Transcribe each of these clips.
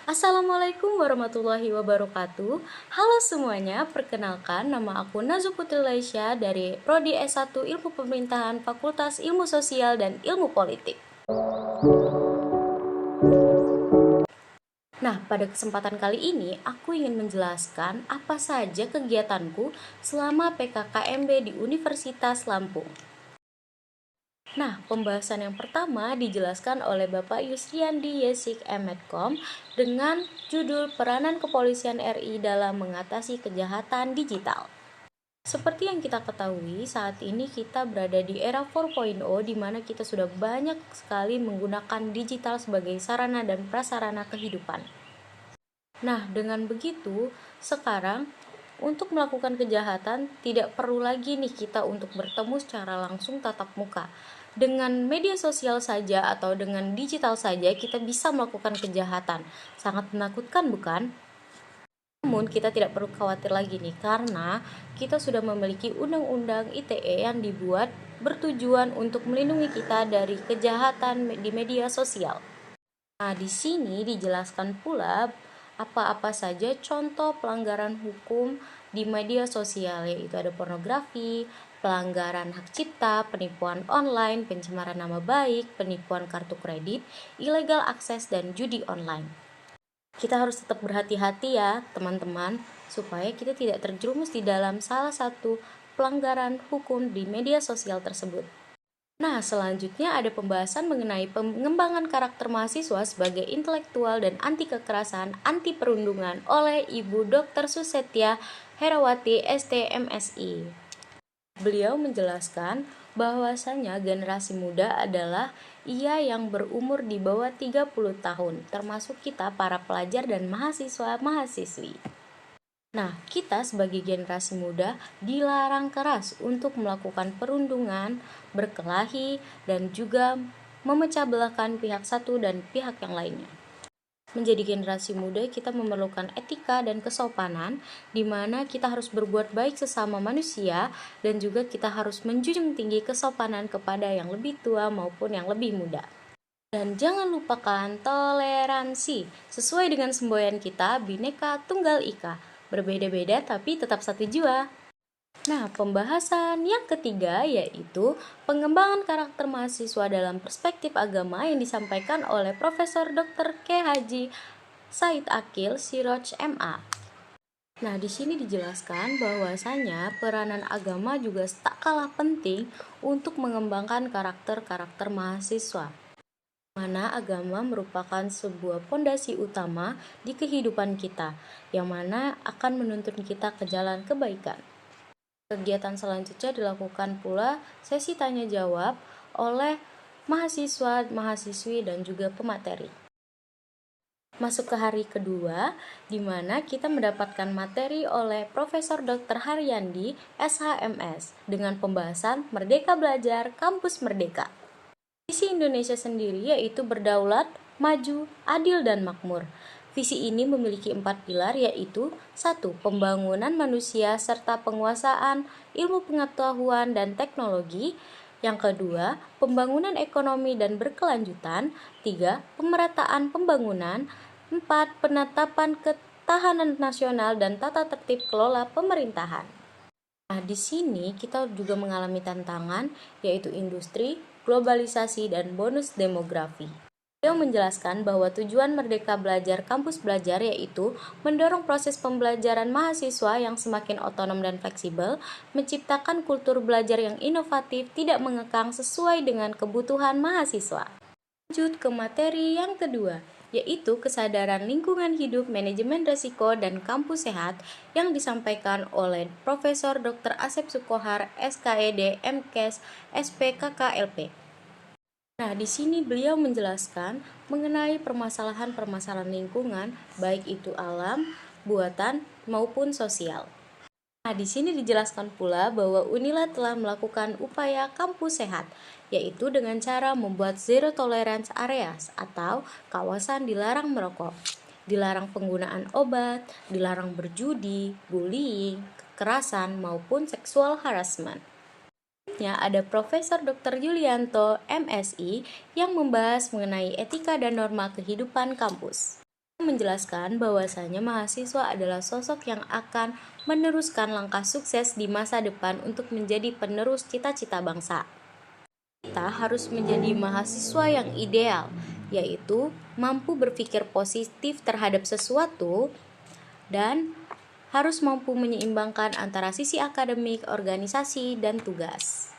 Assalamualaikum warahmatullahi wabarakatuh. Halo semuanya, perkenalkan nama aku Nazu Putri Laisya dari Prodi S1 Ilmu Pemerintahan Fakultas Ilmu Sosial dan Ilmu Politik. Nah, pada kesempatan kali ini aku ingin menjelaskan apa saja kegiatanku selama PKKMB di Universitas Lampung. Nah, pembahasan yang pertama dijelaskan oleh Bapak Yusriandi Yesik Medkom dengan judul Peranan Kepolisian RI dalam Mengatasi Kejahatan Digital. Seperti yang kita ketahui, saat ini kita berada di era 4.0 di mana kita sudah banyak sekali menggunakan digital sebagai sarana dan prasarana kehidupan. Nah, dengan begitu, sekarang untuk melakukan kejahatan tidak perlu lagi nih kita untuk bertemu secara langsung tatap muka. Dengan media sosial saja atau dengan digital saja kita bisa melakukan kejahatan. Sangat menakutkan, bukan? Namun kita tidak perlu khawatir lagi nih karena kita sudah memiliki undang-undang ITE yang dibuat bertujuan untuk melindungi kita dari kejahatan di media sosial. Nah, di sini dijelaskan pula apa-apa saja contoh pelanggaran hukum di media sosial, yaitu ada pornografi, pelanggaran hak cipta, penipuan online, pencemaran nama baik, penipuan kartu kredit, ilegal akses, dan judi online. Kita harus tetap berhati-hati ya teman-teman, supaya kita tidak terjerumus di dalam salah satu pelanggaran hukum di media sosial tersebut. Nah, selanjutnya ada pembahasan mengenai pengembangan karakter mahasiswa sebagai intelektual dan anti kekerasan, anti perundungan oleh Ibu Dr. Susetya Herawati STMSI. Beliau menjelaskan bahwasanya generasi muda adalah ia yang berumur di bawah 30 tahun, termasuk kita para pelajar dan mahasiswa-mahasiswi. Nah, kita sebagai generasi muda dilarang keras untuk melakukan perundungan, berkelahi, dan juga memecah belahkan pihak satu dan pihak yang lainnya. Menjadi generasi muda, kita memerlukan etika dan kesopanan, di mana kita harus berbuat baik sesama manusia, dan juga kita harus menjunjung tinggi kesopanan kepada yang lebih tua maupun yang lebih muda. Dan jangan lupakan toleransi, sesuai dengan semboyan kita, Bhinneka Tunggal Ika. Berbeda-beda tapi tetap satu jua. Nah, pembahasan yang ketiga yaitu pengembangan karakter mahasiswa dalam perspektif agama yang disampaikan oleh Profesor Dr. K. Haji Said Akil Siroj MA. Nah, di sini dijelaskan bahwasanya peranan agama juga tak kalah penting untuk mengembangkan karakter-karakter mahasiswa, mana agama merupakan sebuah pondasi utama di kehidupan kita, yang mana akan menuntun kita ke jalan kebaikan. Kegiatan selanjutnya dilakukan pula sesi tanya jawab oleh mahasiswa, mahasiswi, dan juga pemateri. Masuk ke hari kedua, di mana kita mendapatkan materi oleh Profesor Dr. Haryandi, SHMS, dengan pembahasan Merdeka Belajar Kampus Merdeka. Visi Indonesia sendiri yaitu berdaulat, maju, adil, dan makmur. Visi ini memiliki 4 pilar yaitu 1. Pembangunan manusia serta penguasaan ilmu pengetahuan dan teknologi. Yang kedua, pembangunan ekonomi dan berkelanjutan. 3. Pemerataan pembangunan. 4. Penetapan ketahanan nasional dan tata tertib kelola pemerintahan. Nah, di sini kita juga mengalami tantangan yaitu industri, globalisasi, dan bonus demografi. Beliau menjelaskan bahwa tujuan Merdeka Belajar Kampus Belajar yaitu mendorong proses pembelajaran mahasiswa yang semakin otonom dan fleksibel, menciptakan kultur belajar yang inovatif, tidak mengekang sesuai dengan kebutuhan mahasiswa. Lanjut ke materi yang kedua, yaitu kesadaran lingkungan hidup, manajemen risiko, dan kampus sehat yang disampaikan oleh Profesor Dr. Asep Sukohar, SKED, MKes, SPKKLP. Nah, di sini beliau menjelaskan mengenai permasalahan-permasalahan lingkungan, baik itu alam, buatan, maupun sosial. Nah, di sini dijelaskan pula bahwa Unila telah melakukan upaya kampus sehat, yaitu dengan cara membuat zero tolerance areas atau kawasan dilarang merokok, dilarang penggunaan obat, dilarang berjudi, bullying, kekerasan, maupun seksual harassment. Selanjutnya ada Profesor Dr. Yulianto, MSI, yang membahas mengenai etika dan norma kehidupan kampus. Menjelaskan bahwasanya mahasiswa adalah sosok yang akan meneruskan langkah sukses di masa depan untuk menjadi penerus cita-cita bangsa. Kita harus menjadi mahasiswa yang ideal, yaitu mampu berpikir positif terhadap sesuatu dan harus mampu menyeimbangkan antara sisi akademik, organisasi, dan tugas.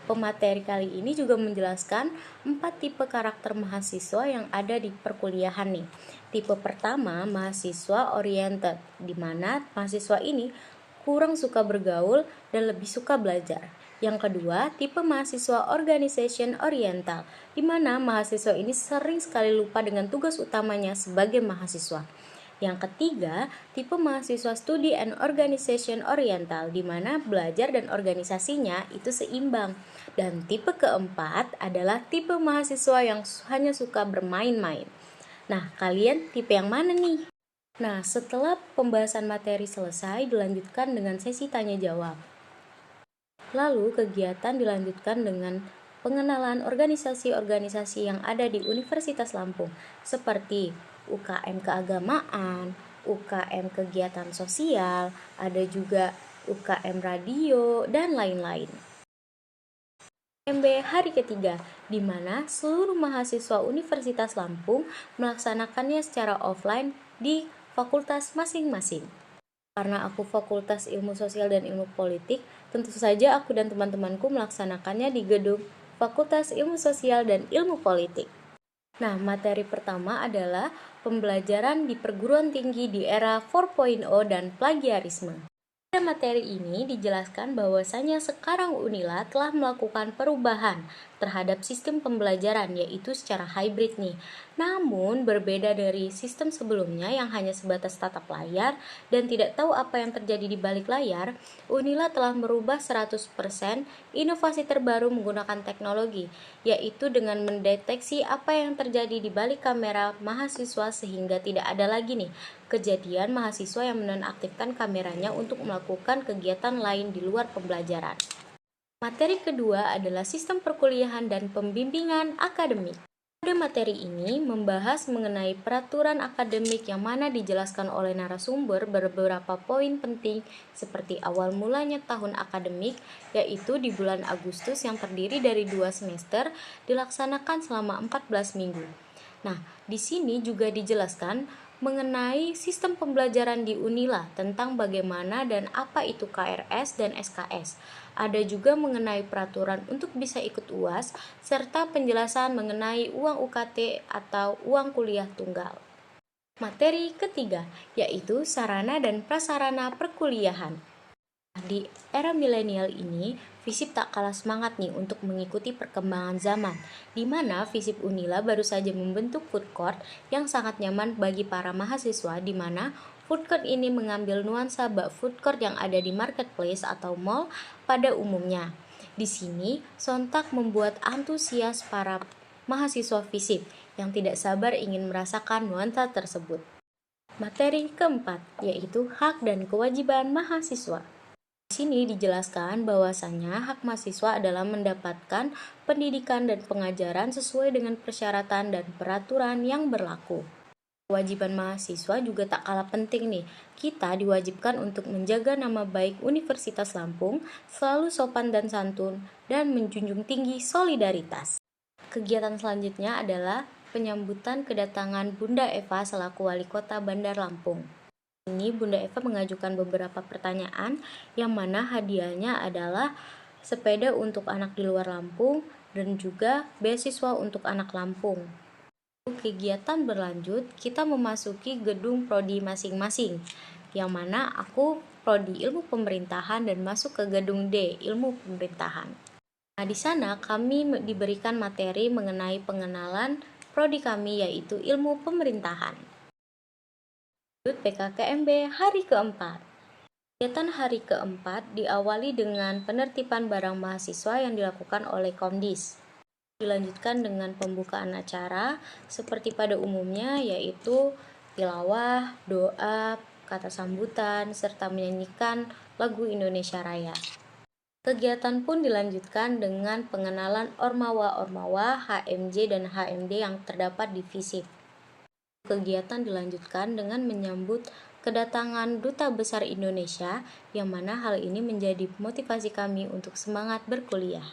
Pemateri kali ini juga menjelaskan 4 tipe karakter mahasiswa yang ada di perkuliahan nih. Tipe pertama, mahasiswa oriented, di mana mahasiswa ini kurang suka bergaul dan lebih suka belajar. Yang kedua, tipe mahasiswa organization oriental, di mana mahasiswa ini sering sekali lupa dengan tugas utamanya sebagai mahasiswa. Yang ketiga, tipe mahasiswa studi and organization oriental, di mana belajar dan organisasinya itu seimbang. Dan tipe keempat adalah tipe mahasiswa yang hanya suka bermain-main. Nah, kalian tipe yang mana nih? Nah, setelah pembahasan materi selesai, dilanjutkan dengan sesi tanya jawab. Lalu, kegiatan dilanjutkan dengan pengenalan organisasi-organisasi yang ada di Universitas Lampung, seperti UKM keagamaan, UKM kegiatan sosial, ada juga UKM radio, dan lain-lain. MB hari ketiga, di mana seluruh mahasiswa Universitas Lampung melaksanakannya secara offline di fakultas masing-masing. Karena aku Fakultas Ilmu Sosial dan Ilmu Politik, tentu saja aku dan teman-temanku melaksanakannya di gedung Fakultas Ilmu Sosial dan Ilmu Politik. Nah, materi pertama adalah pembelajaran di perguruan tinggi di era 4.0 dan plagiarisme. Pada materi ini dijelaskan bahwasanya sekarang Unila telah melakukan perubahan terhadap sistem pembelajaran, yaitu secara hybrid nih. Namun berbeda dari sistem sebelumnya yang hanya sebatas tatap layar dan tidak tahu apa yang terjadi di balik layar, Unila telah merubah 100% inovasi terbaru menggunakan teknologi, yaitu dengan mendeteksi apa yang terjadi di balik kamera mahasiswa sehingga tidak ada lagi nih kejadian mahasiswa yang menonaktifkan kameranya untuk melakukan kegiatan lain di luar pembelajaran. Materi kedua adalah sistem perkuliahan dan pembimbingan akademik. Pada materi ini membahas mengenai peraturan akademik yang mana dijelaskan oleh narasumber beberapa poin penting seperti awal mulanya tahun akademik, yaitu di bulan Agustus yang terdiri dari 2 semester dilaksanakan selama 14 minggu. Nah, di sini juga dijelaskan mengenai sistem pembelajaran di Unila tentang bagaimana dan apa itu KRS dan SKS. Ada juga mengenai peraturan untuk bisa ikut UAS serta penjelasan mengenai uang UKT atau uang kuliah tunggal. Materi ketiga yaitu sarana dan prasarana perkuliahan. Di era milenial ini, FISIP tak kalah semangat nih untuk mengikuti perkembangan zaman, di mana FISIP Unila baru saja membentuk food court yang sangat nyaman bagi para mahasiswa, di mana food court ini mengambil nuansa bak food court yang ada di marketplace atau mall pada umumnya. Di sini, sontak membuat antusias para mahasiswa FISIP yang tidak sabar ingin merasakan nuansa tersebut. Materi keempat, yaitu hak dan kewajiban mahasiswa. Di sini dijelaskan bahwasanya hak mahasiswa adalah mendapatkan pendidikan dan pengajaran sesuai dengan persyaratan dan peraturan yang berlaku. Kewajiban mahasiswa juga tak kalah penting nih. Kita diwajibkan untuk menjaga nama baik Universitas Lampung, selalu sopan dan santun, dan menjunjung tinggi solidaritas. Kegiatan selanjutnya adalah penyambutan kedatangan Bunda Eva selaku Wali Kota Bandar Lampung. Ini Bunda Eva mengajukan beberapa pertanyaan yang mana hadiahnya adalah sepeda untuk anak di luar Lampung dan juga beasiswa untuk anak Lampung. Kegiatan berlanjut, kita memasuki gedung prodi masing-masing, yang mana aku prodi Ilmu Pemerintahan dan masuk ke gedung D, Ilmu Pemerintahan. Nah, di sana kami diberikan materi mengenai pengenalan prodi kami yaitu Ilmu Pemerintahan. PKKMB hari keempat. Kegiatan hari keempat diawali dengan penertiban barang mahasiswa yang dilakukan oleh Komdis. Dilanjutkan dengan pembukaan acara seperti pada umumnya yaitu tilawah, doa, kata sambutan, serta menyanyikan lagu Indonesia Raya. Kegiatan pun dilanjutkan dengan pengenalan ormawa-ormawa HMJ dan HMD yang terdapat di FISIP. Kegiatan dilanjutkan dengan menyambut kedatangan Duta Besar Indonesia, yang mana hal ini menjadi motivasi kami untuk semangat berkuliah.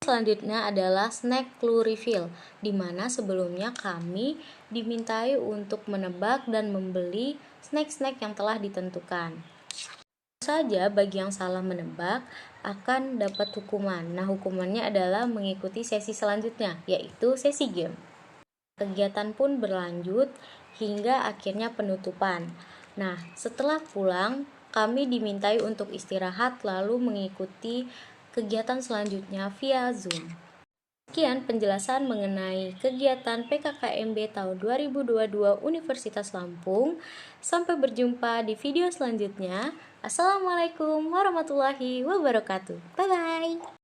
Selanjutnya adalah snack clue reveal, di mana sebelumnya kami dimintai untuk menebak dan membeli snack-snack yang telah ditentukan. Saja bagi yang salah menebak akan dapat hukuman. Nah, hukumannya adalah mengikuti sesi selanjutnya, yaitu sesi game. Kegiatan pun berlanjut hingga akhirnya penutupan. Nah, setelah pulang, kami dimintai untuk istirahat lalu mengikuti kegiatan selanjutnya via Zoom. Sekian penjelasan mengenai kegiatan PKKMB tahun 2022 Universitas Lampung. Sampai berjumpa di video selanjutnya. Assalamualaikum warahmatullahi wabarakatuh. Bye-bye.